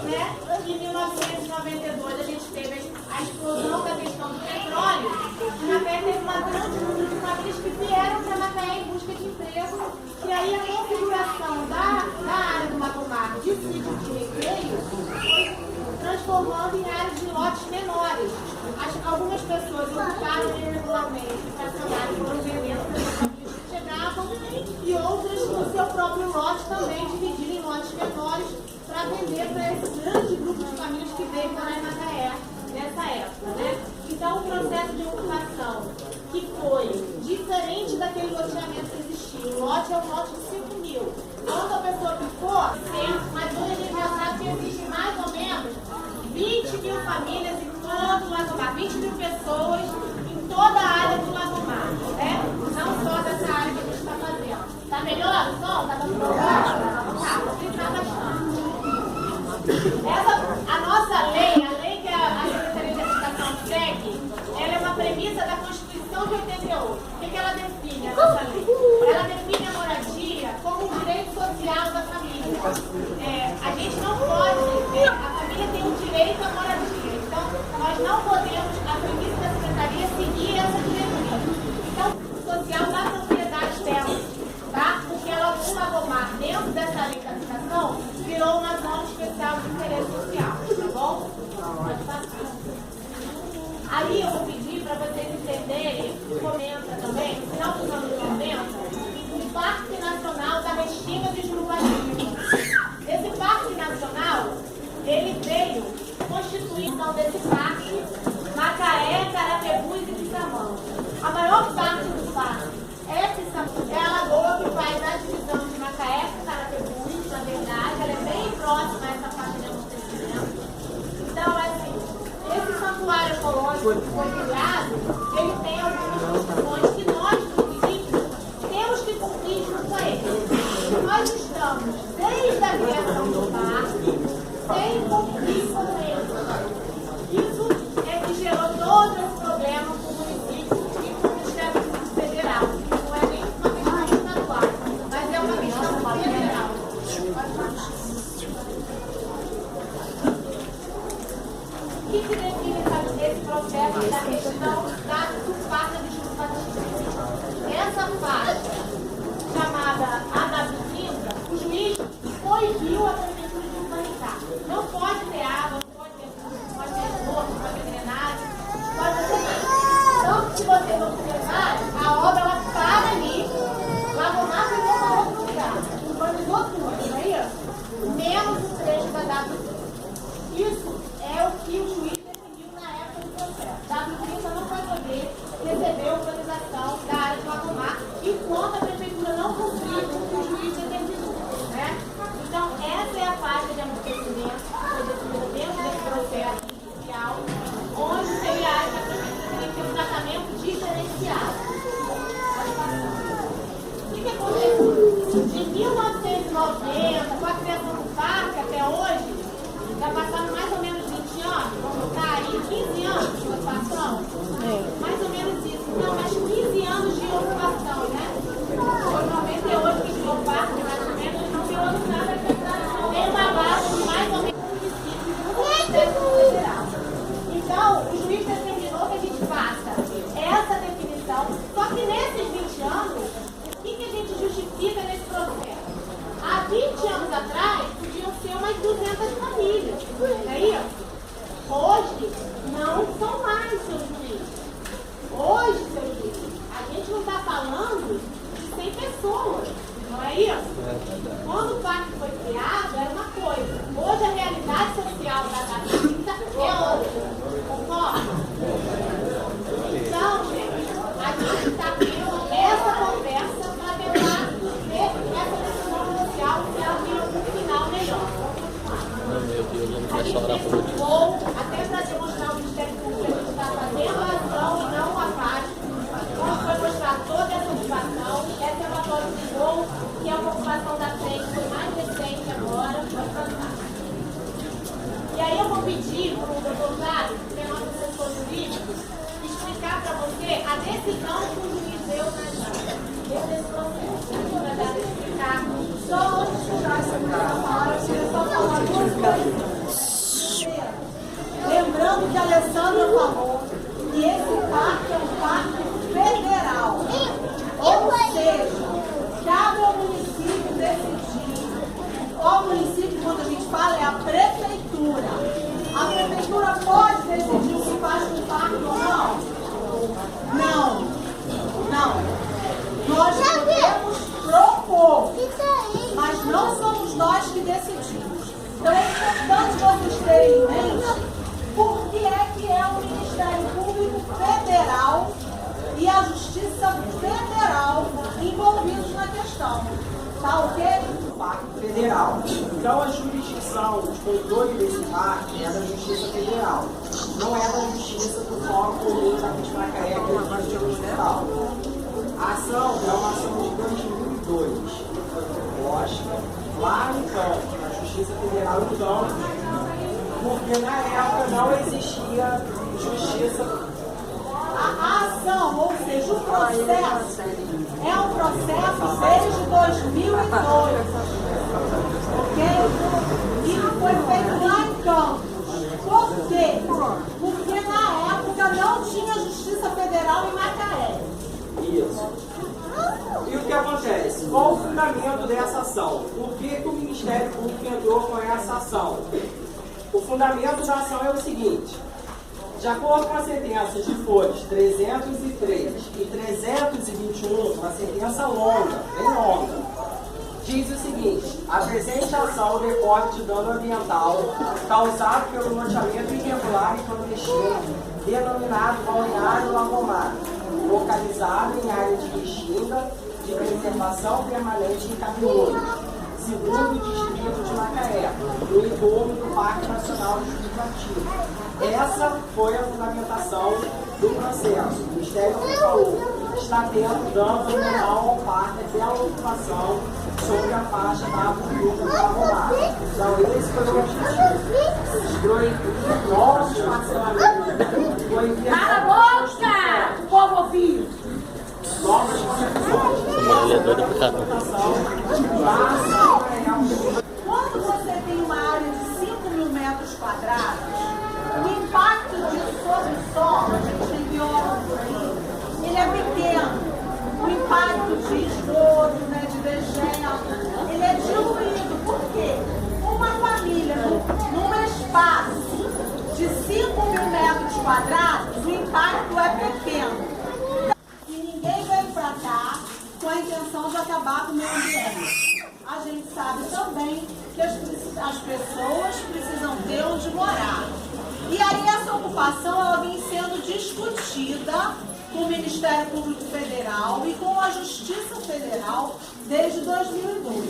né? Em 1992 a gente teve a explosão da questão do petróleo. E Macaé teve uma grande número de famílias que vieram para Macaé em busca de emprego. E aí a configuração da área do Macomar de sítio de recreio foi transformando em áreas de lotes menores. Algumas pessoas ocuparam irregularmente, estacionaram, foram vendendo para as famílias que chegavam, e outras no seu próprio lote também dividiram em lotes menores para vender para esse grande grupo de famílias que veio morar em Macaé nessa época, né? Então o processo de ocupação que foi diferente daquele loteamento que existia. O lote é um lote de 5 mil. Quando a pessoa ficou, mas hoje a gente já sabe que existe mais ou menos 20 mil famílias em todo o Lagomar, 20 mil pessoas em toda a área do Lagomar, né? Não só dessa área que a gente está fazendo. Tá melhor o som? Tá dando problema? Tá, vou clicar bastante. A nossa lei, a lei que a Secretaria de Habitação segue, ela é uma premissa da Constituição de 88. O que ela define, a nossa lei? Ela define a moradia como um direito social da família. A gente não pode, a família tem um direito à moradia. Então, nós não podemos, a premissa da Secretaria, seguir essa diretriz. Então, social da propriedade dela, tá? Porque ela, o Lagomar, dentro dessa lei da habitação, virou uma zona especial de interesse social, tá bom? Pode passar. Aí eu vou pedir para vocês entenderem, comenta também, no final dos anos 90, o Parque Nacional da Restinga de Jurupati. Esse Parque Nacional, ele veio constituição desse parque, Macaé, Caratebus e Quissamã. A maior parte do parque é a lagoa que faz a divisão de Macaé com Caratebus, na verdade, ela é bem próxima a essa faixa de abastecimento. Então, assim, esse santuário ecológico que foi criado, ele tem algumas condições que nós, municípios, temos que cumprir junto com ele. Nós estamos, desde a criação do parque, sem cumprir com ele. Isso é que gerou todo esse problema com o município e com o Ministério Público Federal. Não é nem uma questão estadual, mas é uma questão federal. O que define esse processo da questão do Parque de Jurupati? Essa faixa, chamada AW30, o juiz proibiu a prefeitura de urbanitar. Não pode ter água, não pode ter luz, não pode ter esgoto, não pode ter drenagem, não pode fazer nada. Então, se vocês observarem, a obra ela para ali, Lagomar pegou para outro lugar, urbanizou tudo, não é isso? Menos o trecho da W30. Isso é o que o juiz definiu na época do processo. W30 não vai poder receber a urbanização da área do Lagomar enquanto a prefeitura não cumprir o que o juiz determinou, né? Então, essa é a faixa de amortecimento que foi definida dentro desse processo judicial, onde seria a área da prefeitura teria que ter um tratamento diferenciado. Pode passar. O que aconteceu? De 1990, com a criação do parque até hoje, já passaram mais ou menos 20 anos, vamos botar aí 15 anos de ocupação? Mais ou menos isso. Não, mas 15 anos de ocupação, né? Foi 98 que criou o parque, mais ou menos, não deu nada nem uma base de mais ou menos municípios do Ministério Federal. Então, o juiz determinou que a gente faça essa definição, só que nesses 20 anos, o que a gente justifica nesse processo? Há 20 anos atrás, podiam ser umas 200 famílias, não é isso? Hoje, não são mais, seu juiz. Hoje, seu juiz, a gente não está falando de 100 pessoas, não é isso? Quando o parque foi criado, era uma coisa. Hoje, a realidade social da Catarina é outra. Concorda? Então, gente, a gente está tendo essa conversa para tentar ver essa decisão social se ela tem algum final melhor. A gente vou, até para demonstrar o Ministério Público que a gente está fazendo a ação e não a parte, onde vai mostrar toda essa ocupação, essa é uma foto de gol, que é uma ocupação da frente, foi mais recente agora, pode passar. E aí eu vou pedir para o doutor Jário, que é nosso assessor jurídico, explicar para você a decisão que o juiz deu nesse processo. Para explicar só onde estudar essa questão, eu só falar duas coisas. lembrando que a Alessandra falou que esse pacto é um pacto federal. Ou seja, cabe ao município decidir. O município, quando a gente fala, é a prefeitura. A prefeitura pode decidir se faz um pacto ou não? Não. Não. Nós podemos propor, mas não somos nós que decidimos. Então é importante vocês terem em mente por que é o Ministério Público Federal e a Justiça Federal envolvidos na questão. Tá ok? Pacto Federal. Então a jurisdição de controle desse pacto é da Justiça Federal. Não é da Justiça do Fórum Comum da Macaé, que é o Partido Federal. A ação é uma ação de 2002, que foi proposta lá no campo, na Justiça Federal do campo, porque na época não existia justiça. A ação, ou seja, o processo, é um processo desde 2002, ok? E foi feito lá em Campos. Por quê? Porque na época não tinha Justiça Federal em Macaé. Isso. E o que acontece? Qual o fundamento dessa ação? Por que o Ministério Público entrou com essa ação? O fundamento da ação é o seguinte: de acordo com a sentença de folhas 303 e 321, uma sentença longa, bem longa, diz o seguinte: a presente ação recorre de dano ambiental causado pelo loteamento irregular e clandestino, denominado Balneário Lagomar, localizado em área de extinta de preservação permanente em Cabiúna, segundo o distrito de Macaé, no entorno do Parque Nacional Legislativo. Essa foi a fundamentação do processo. O Ministério Público falou: está tendo dano ambiental ao parque pela ocupação sobre a faixa da Avenida do Lagomar. Então, esse foi o objetivo. Proibir novos parcelamentos. Cala a boca! Povo ouvido! Novas construções. Quando você tem uma área de 5.000 metros quadrados, o impacto disso sobre o solo, a gente tem biólogos por aí, ele é pequeno. O impacto de esgoto, né, de dejeto, ele é diluído. Por quê? Uma família num espaço de 5.000 metros quadrados, o impacto é pequeno. E ninguém veio para cá com a intenção de acabar com o meio ambiente. A gente sabe também que as pessoas precisam ter onde morar. E aí essa ocupação ela vem sendo discutida com o Ministério Público Federal e com a Justiça Federal desde 2002.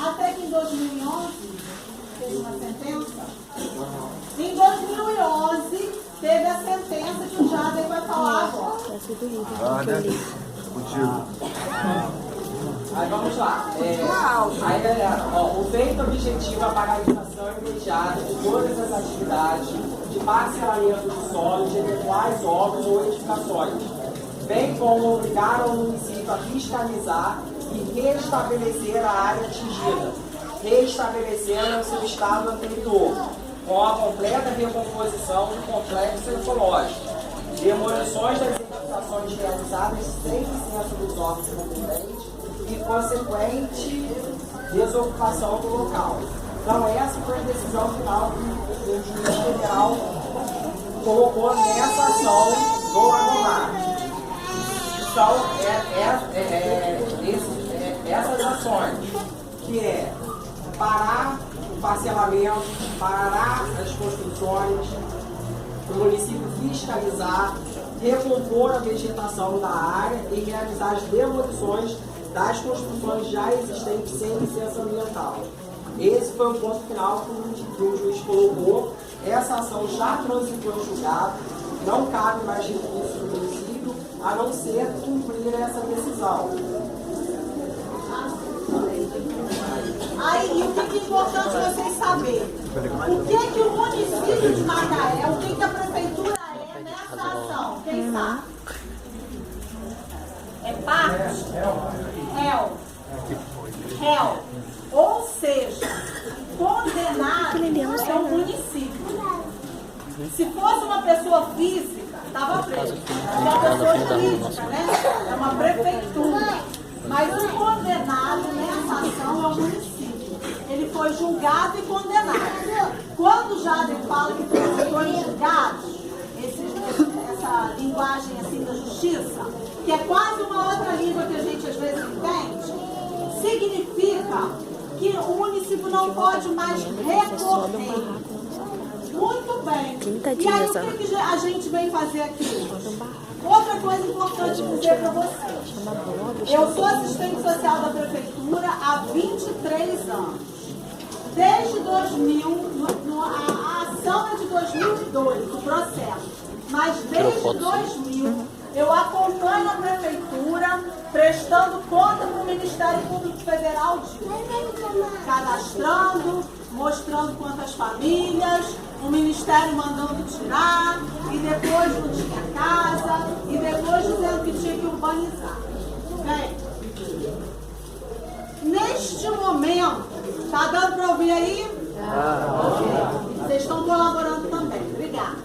Até que em 2011 teve uma sentença. Em 2011 teve a sentença que o Jader vai falar agora. Aí vamos lá. Aí galera, o feito objetivo é a paralisação imediata de todas as atividades de parcelamento de solo de eventuais obras ou edificações, bem como obrigar o município a fiscalizar e restabelecer a área atingida, restabelecendo o seu estado anterior, com a completa recomposição do complexo ecológico, demolições das edificações realizadas sem licença dos órgãos competentes e consequente desocupação do local. Então essa foi a decisão final que o juiz federal colocou nessa ação do Lagomar. Então essas ações, que é parar o parcelamento, parar as construções, o município fiscalizar, recompor a vegetação da área e realizar as demolições das construções já existentes sem licença ambiental. Esse foi o ponto final que o juiz colocou. Essa ação já transitou em julgado, não cabe mais recurso do município, a não ser cumprir essa decisão. Aí, e o que é importante vocês saberem? O que o município de Macaé, o que a prefeitura é nessa ação? Quem sabe? É parte? Réu. Ou seja, condenado é o município. Se fosse uma pessoa física, estava preso. É uma pessoa jurídica, né? É uma prefeitura. Mas o condenado nessa ação é o município. Ele foi julgado e condenado. Quando o Jader fala que foram julgados, essa linguagem assim da justiça, que é quase uma outra língua que a gente às vezes entende, significa que o município não pode mais recorrer. Muito bem. E aí o que a gente vem fazer aqui? Outra coisa importante dizer para vocês. Eu sou assistente social da prefeitura há 23 anos. Desde 2000, a ação é de 2002, o processo. Mas desde 2000, eu acompanho a prefeitura prestando conta para o Ministério Público Federal cadastrando, mostrando quantas famílias, o Ministério mandando tirar, e depois não tinha casa, e depois dizendo que tinha que urbanizar. Bem, neste momento, está dando para ouvir aí? Ok. Vocês estão colaborando também. Obrigada.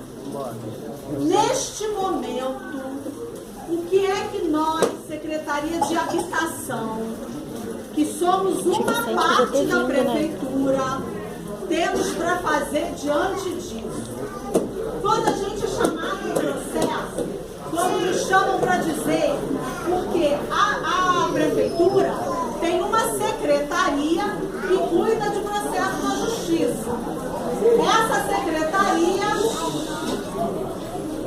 Neste momento, o que é que nós, Secretaria de Habitação, que somos uma parte da prefeitura, temos para fazer diante disso? Quando a gente é chamado no processo, quando me chamam para dizer, porque a prefeitura tem uma secretaria que cuida de processo na justiça. Essa secretaria...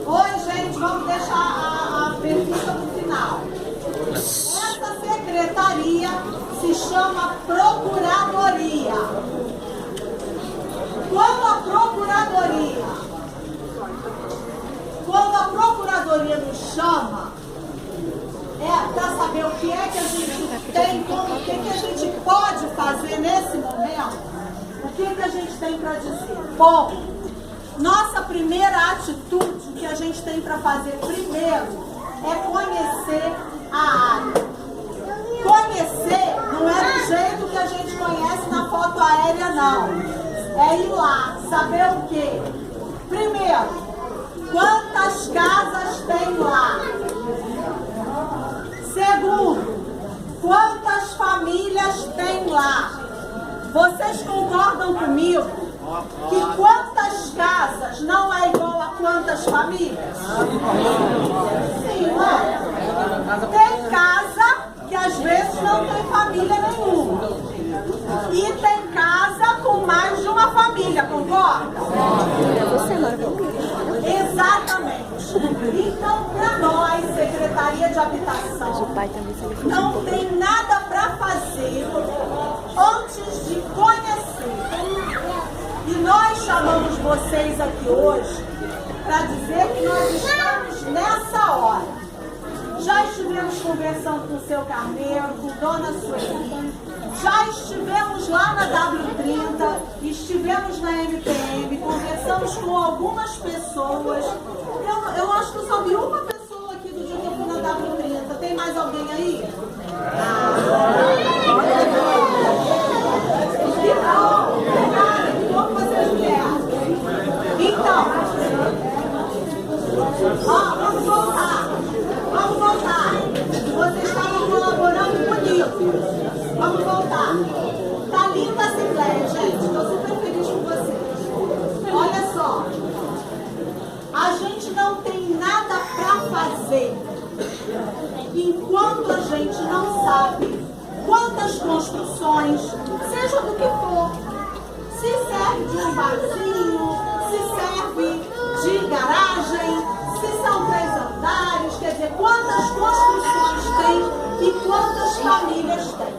Oi, gente, vamos deixar a pergunta no final. Essa secretaria se chama Procuradoria. Quando a Procuradoria nos chama, é para saber o que é que a gente tem, o que é que a gente pode fazer nesse momento, o que é que a gente tem para dizer. Bom, nossa primeira atitude que a gente tem para fazer primeiro é conhecer a área. Conhecer não é do jeito que a gente conhece na foto aérea, não. É ir lá, saber o quê? Primeiro, quantas casas tem lá? Segundo, quantas famílias tem lá? Vocês concordam comigo que quantas casas não é igual a quantas famílias? Sim, não é? Tem casa que às vezes não tem família nenhuma. E tem casa com mais de uma família, concorda? Exatamente. Então, para nós, Secretaria de Habitação, não tem nada para fazer antes de conhecer. E nós chamamos vocês aqui hoje para dizer que nós estamos nessa hora. Já estivemos conversando com o seu Carneiro, com Dona Sueli, já estivemos lá na W30, estivemos na MPM, conversamos com algumas pessoas. Eu acho que eu só vi uma pessoa aqui do dia que eu fui na W30. Tem mais alguém aí? Então, vamos voltar. Vocês estavam colaborando comigo. Vamos voltar. Tá linda a assembleia, gente. Estou super feliz com vocês. Olha só. A gente não tem nada para fazer enquanto a gente não sabe quantas construções, seja do que for, se serve de um barzinho, se serve de garagem, se são 3 andares, quer dizer, quantas construções tem e quantas famílias tem.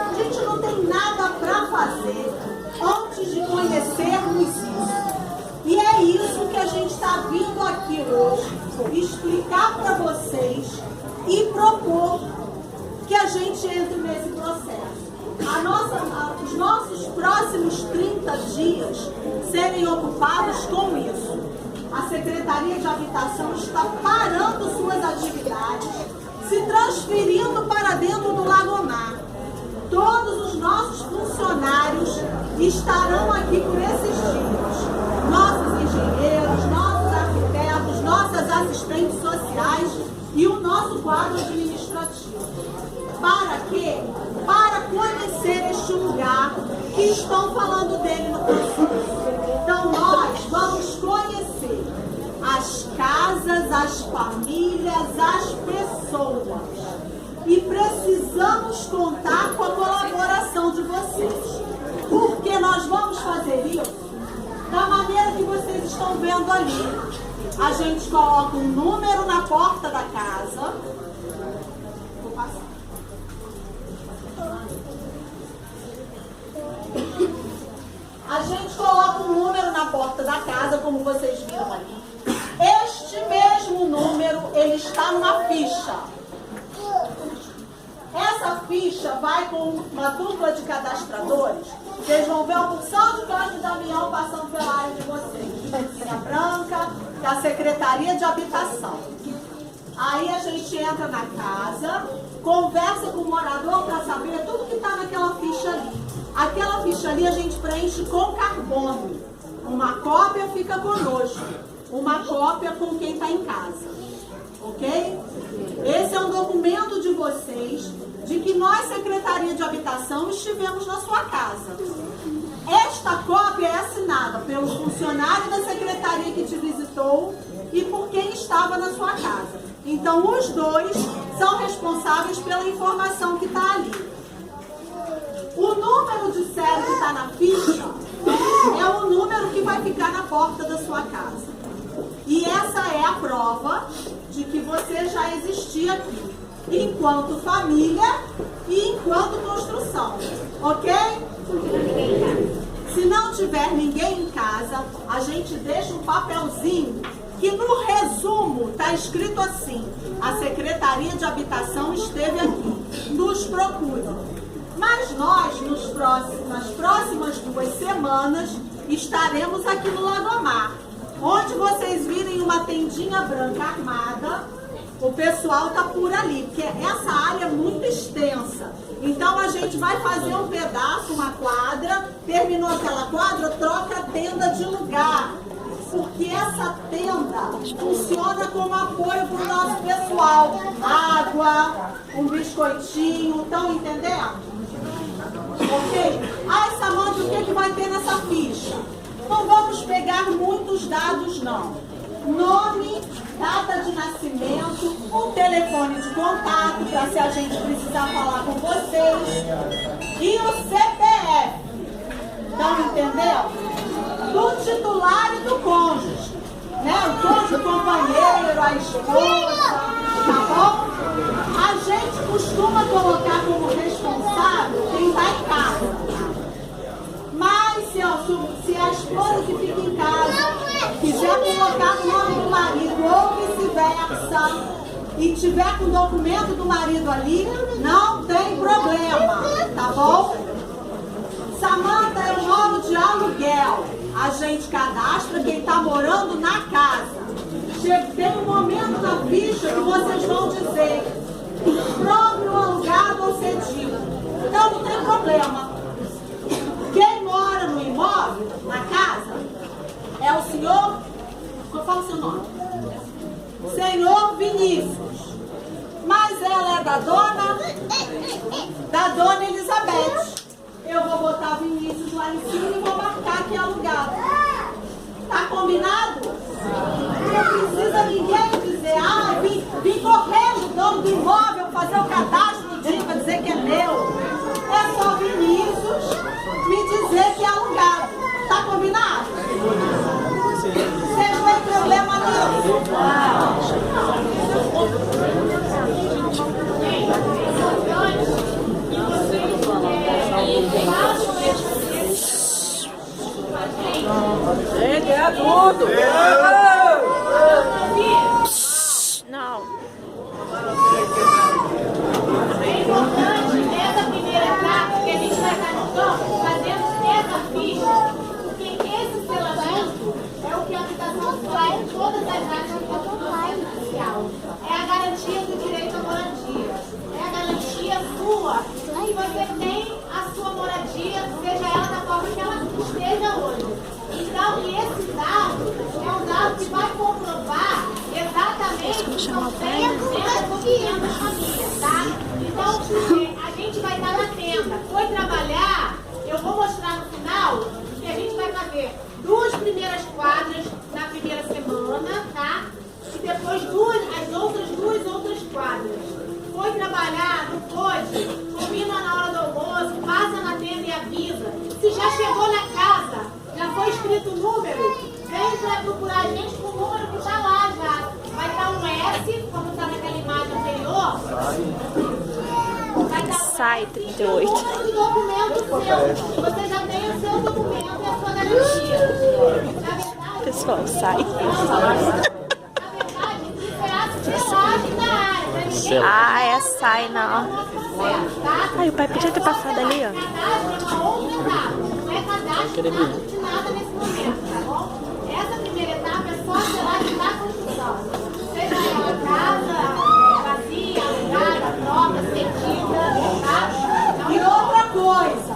A gente não tem nada para fazer antes de conhecermos isso. E é isso que a gente está vindo aqui hoje, explicar para vocês e propor que a gente entre nesse processo. Os nossos próximos 30 dias serem ocupados com isso. A Secretaria de Habitação está parando suas atividades, se transferindo para dentro do Lagomar. Todos os nossos funcionários estarão aqui por esses dias. Nossos engenheiros, assistentes sociais e o nosso quadro administrativo. Para quê? Para conhecer este lugar que estão falando dele no processo. Então nós vamos conhecer as casas, as famílias, as pessoas. E precisamos contar com a colaboração de vocês. Porque nós vamos fazer isso da maneira que vocês estão vendo ali. A gente coloca um número na porta da casa. Vou passar. A gente coloca um número na porta da casa, como vocês viram ali. Este mesmo número, ele está numa ficha. Essa ficha vai com uma dupla de cadastradores. Vocês vão ver uma porção de carros de Damião passando pela área de vocês. De Bandeira Branca, da Secretaria de Habitação. Aí a gente entra na casa, conversa com o morador para saber tudo que está naquela ficha ali. Aquela ficha ali a gente preenche com carbono. Uma cópia fica conosco. Uma cópia com quem está em casa. Ok? Esse é um documento de vocês, de que nós, Secretaria de Habitação, estivemos na sua casa. Esta cópia é assinada pelo funcionário da Secretaria que te visitou e por quem estava na sua casa. Então, os dois são responsáveis pela informação que está ali. O número de série que está na ficha é o número que vai ficar na porta da sua casa. E essa é a prova de que você já existia aqui, enquanto família e enquanto construção, ok? Se não tiver ninguém em casa, a gente deixa um papelzinho que no resumo está escrito assim: a Secretaria de Habitação esteve aqui, nos procure. Mas nós, nas próximas 2 semanas, estaremos aqui no Lagomar. Onde vocês virem uma tendinha branca armada, o pessoal está por ali, porque essa área é muito extensa. Então a gente vai fazer um pedaço, uma quadra, terminou aquela quadra, troca a tenda de lugar. Porque essa tenda funciona como apoio para o nosso pessoal. Água, um biscoitinho, estão entendendo? Ok? Ah, Samanta, o que vai ter nessa ficha? Não vamos pegar muitos dados, não. Nome, data de nascimento, um telefone de contato, para se a gente precisar falar com vocês, e o CPF. Estão entendendo? Do titular e do cônjuge. Né? O cônjuge, o companheiro, a esposa, tá bom? A gente costuma colocar como responsável quem está em casa. Mas se a esposa que fica em casa quiser colocar o nome do marido ou vice-versa e tiver com o documento do marido ali, não tem problema, tá bom? Samanta, eu moro de aluguel. A gente cadastra quem está morando na casa. Tem um momento na ficha que vocês vão dizer próprio, alugado ou cedido. Então não tem problema. Quem mora no imóvel, na casa, é o senhor, eu falo seu nome, senhor Vinícius. Mas ela é da dona Elizabeth. Eu vou botar Vinícius lá em cima e vou marcar que é alugado. Tá combinado? Não precisa ninguém dizer, vim correndo, dono do imóvel, fazer o cadastro do dia para dizer que é meu. É só Vinícius me dizer que é alugado. Tá combinado? Vocês não têm problema nisso? Gente, é tudo! chamar o pai, né? Tá? Então, a gente vai estar na tenda. Foi trabalhar, eu vou mostrar no final que a gente vai fazer 2 primeiras quadras na primeira semana, tá? E depois as outras 2 outras quadras. Foi trabalhar, não pôde, combina na hora do almoço, passa na tenda e avisa. Se já chegou na casa, já foi escrito o número, vem para procurar a gente com o número que está lá já. Vai estar um S, como está naquela imagem anterior. Vai estar Sai, 38. o número do documento seu. Você já tem o seu documento e a sua garantia. Na verdade, Pessoal, sai. selagem da área, né? Ninguém Ah, é sai não. tá? Ai, o pai podia ter passado ali, ó. Cadastro é uma outra etapa. Não é cadastro de nada nesse momento, tá bom? Essa primeira etapa é só a selagem da construção. Seja ela casa, vazia, alugada, própria, cedida, tá? E outra coisa,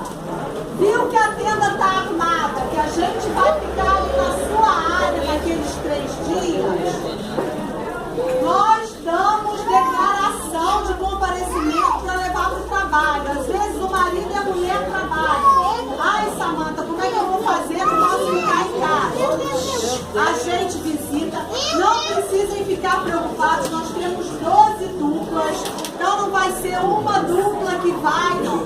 viu que a tenda está armada, que a gente vai ficar ali na sua área naqueles 3 dias, nós damos declaração de comparecimento para levar para o trabalho. Às vezes o marido e a mulher trabalham. Ai, Samanta, como é que eu vou fazer? Eu não posso ficar em casa. A gente visita. Não precisem ficar preocupados. Nós temos 12 duplas. Então não vai ser uma dupla que vai, não.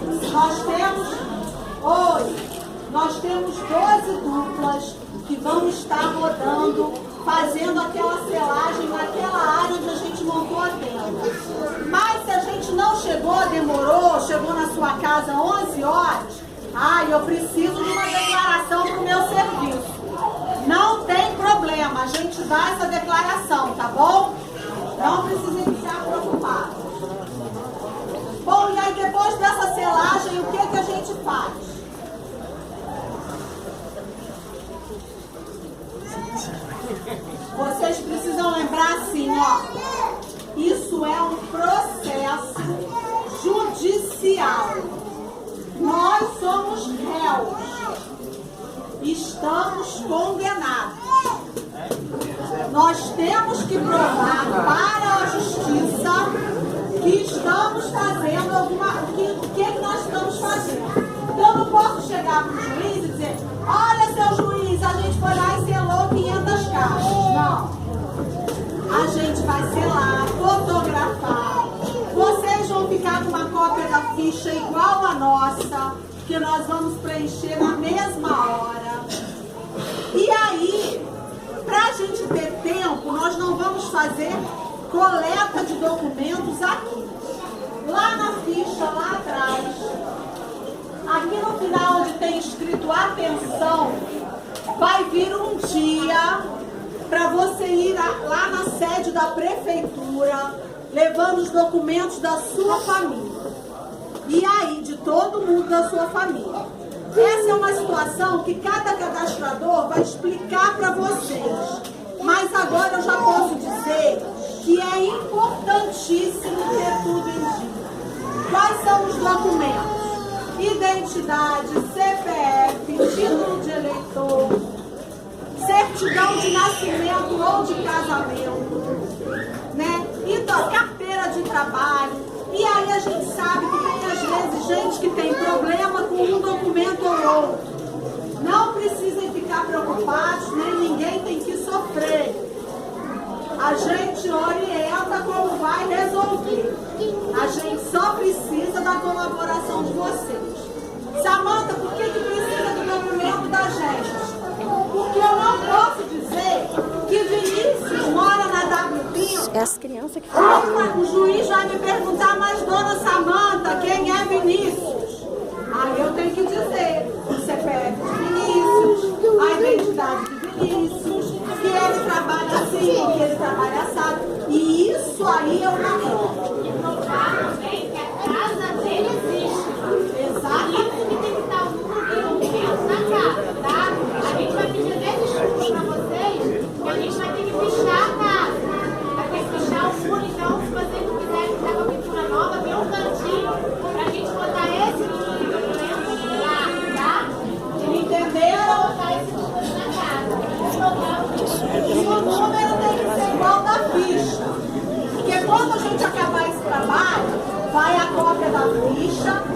Nós temos 12 duplas que vão estar rodando, fazendo aquela selagem naquela área onde a gente montou a tenda. Mas se a gente não chegou, demorou, chegou na sua casa 11 horas, eu preciso de uma declaração para o meu serviço. Não tem problema, a gente dá essa declaração, tá bom? Não precisem ficar preocupados. Bom, e aí depois dessa selagem, o que a gente faz? Vocês precisam lembrar assim, ó. Isso é um processo judicial. Nós somos réus. Estamos condenados. Nós temos que provar para a justiça que estamos fazendo o que nós estamos fazendo. Então eu não posso chegar para o juiz e dizer: olha, seu juiz, a gente foi lá e selou 500 caixas. Não. A gente vai selar, fotografar. Vocês vão ficar com uma cópia da ficha igual a nossa, que nós vamos preencher na mesma hora. E aí, para a gente ter tempo, nós não vamos fazer coleta de documentos aqui. Lá na ficha, lá atrás, aqui no final onde tem escrito atenção, vai vir um dia para você ir lá na sede da prefeitura, levando os documentos da sua família. E aí, de todo mundo da sua família. Essa é uma situação que cada cadastrador vai explicar para vocês. Mas agora eu já posso dizer que é importantíssimo ter tudo em dia. Quais são os documentos? Identidade, CPF, título de eleitor, certidão de nascimento ou de casamento, né? Então, carteira de trabalho. E aí a gente sabe que tem às vezes gente que tem problema com um documento ou outro. Não precisem ficar preocupados, nem ninguém tem que sofrer. A gente orienta como vai resolver. A gente só precisa da colaboração de vocês. Samanta, por que precisa do documento da gente? Porque eu não posso dizer que Vinícius mora na W20. É as crianças que falam. O juiz vai me perguntar, mas dona Samanta, quem é Vinícius? Aí eu tenho que dizer o CPF de Vinícius, a identidade de Vinícius, que ele trabalha assim, que ele trabalha assado. E isso aí eu não posso. E provar também que a casa dele existe. Exatamente. Isso que tem que estar o número dentro da casa, tá? A gente vai pedir 10 desculpas para vocês, que a gente vai ter que fechar a casa. Vai ter que fechar o muro, então, se vocês não quiserem ficar com a pintura nova, vem um cantinho pra gente botar esse documento lá, tá? Entenderam? Botar esse documento na casa. E o número tem que ser igual da ficha. já